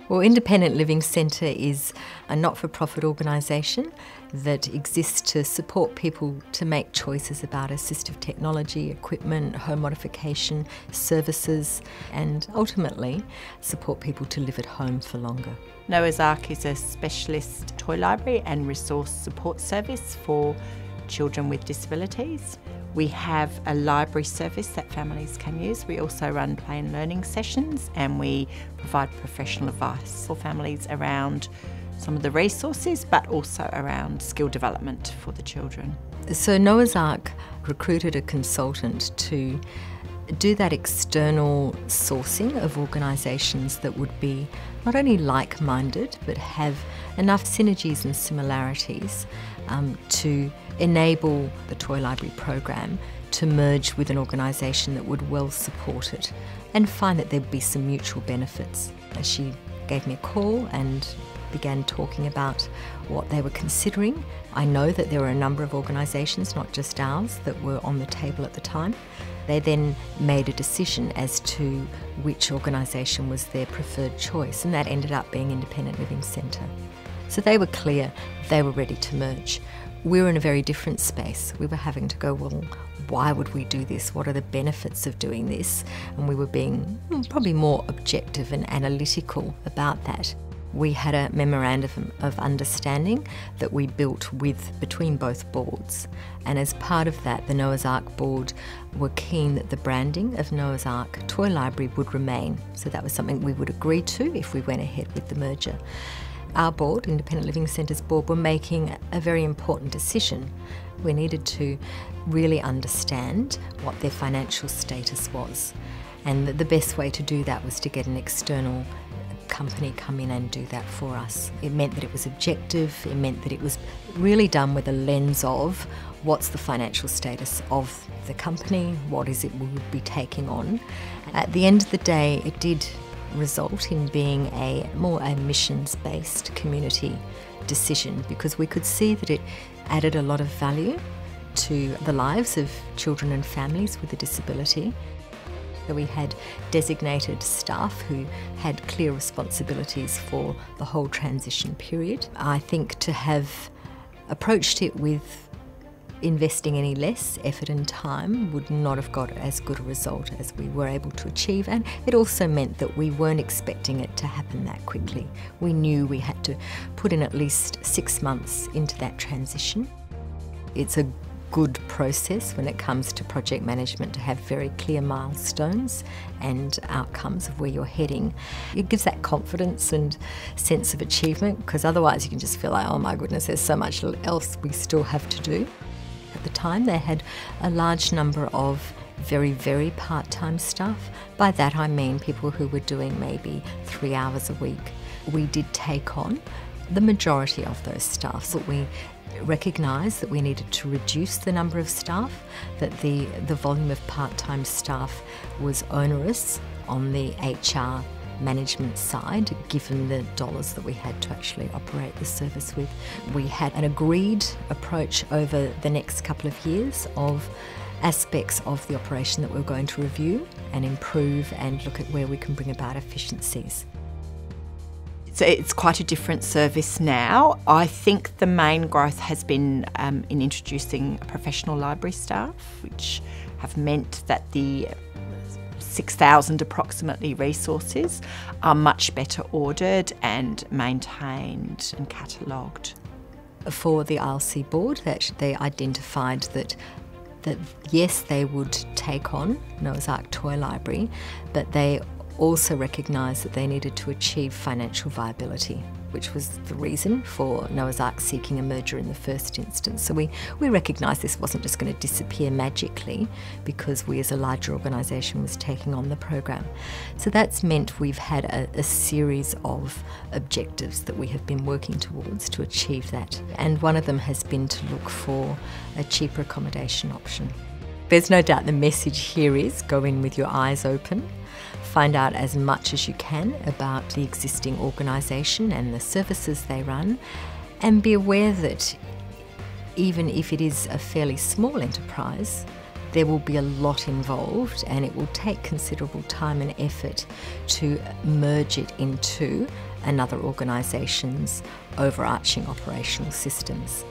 Well, Independent Living Centre is a not-for-profit organisation that exists to support people to make choices about assistive technology, equipment, home modification, services, and ultimately support people to live at home for longer. Noah's Ark is a specialist toy library and resource support service for children with disabilities. We have a library service that families can use. We also run play and learning sessions, and we provide professional advice for families around some of the resources, but also around skill development for the children. So Noah's Ark recruited a consultant to do that external sourcing of organisations that would be not only like-minded but have enough synergies and similarities to enable the Toy Library program to merge with an organisation that would well support it and find that there'd be some mutual benefits. She gave me a call and began talking about what they were considering. I know that there were a number of organisations, not just ours, that were on the table at the time. They then made a decision as to which organisation was their preferred choice, and that ended up being Independent Living Centre. So they were clear, they were ready to merge. We were in a very different space. We were having to go, well, why would we do this? What are the benefits of doing this? And we were being probably more objective and analytical about that. We had a memorandum of understanding that we built between both boards. And as part of that, the Noah's Ark board were keen that the branding of Noah's Ark Toy Library would remain. So that was something we would agree to if we went ahead with the merger. Our board, Independent Living Centre's board, were making a very important decision. We needed to really understand what their financial status was. And the best way to do that was to get an external company come in and do that for us. It meant that it was objective, it meant that it was really done with a lens of what's the financial status of the company, what is it we would be taking on. At the end of the day, it did result in being a missions-based community decision, because we could see that it added a lot of value to the lives of children and families with a disability. So we had designated staff who had clear responsibilities for the whole transition period. I think to have approached it with investing any less effort and time would not have got as good a result as we were able to achieve, and it also meant that we weren't expecting it to happen that quickly. We knew we had to put in at least 6 months into that transition. It's a good process when it comes to project management to have very clear milestones and outcomes of where you're heading. It gives that confidence and sense of achievement, because otherwise you can just feel like, oh my goodness, there's so much else we still have to do. At the time they had a large number of very, very part-time staff. By that I mean people who were doing maybe 3 hours a week. We did take on the majority of those staff, so we recognised that we needed to reduce the number of staff, that the volume of part-time staff was onerous on the HR management side, given the dollars that we had to actually operate the service with. We had an agreed approach over the next couple of years of aspects of the operation that we were going to review and improve and look at where we can bring about efficiencies. So it's quite a different service now. I think the main growth has been in introducing professional library staff, which have meant that the 6,000 approximately resources are much better ordered and maintained and catalogued. For the ILC board, that they identified that yes, they would take on Noah's Ark Toy Library, but they also recognised that they needed to achieve financial viability, which was the reason for Noah's Ark seeking a merger in the first instance. So we recognised this wasn't just going to disappear magically because we as a larger organisation was taking on the program. So that's meant we've had a series of objectives that we have been working towards to achieve that. And one of them has been to look for a cheaper accommodation option. There's no doubt the message here is go in with your eyes open. Find out as much as you can about the existing organisation and the services they run, and be aware that even if it is a fairly small enterprise, there will be a lot involved, and it will take considerable time and effort to merge it into another organisation's overarching operational systems.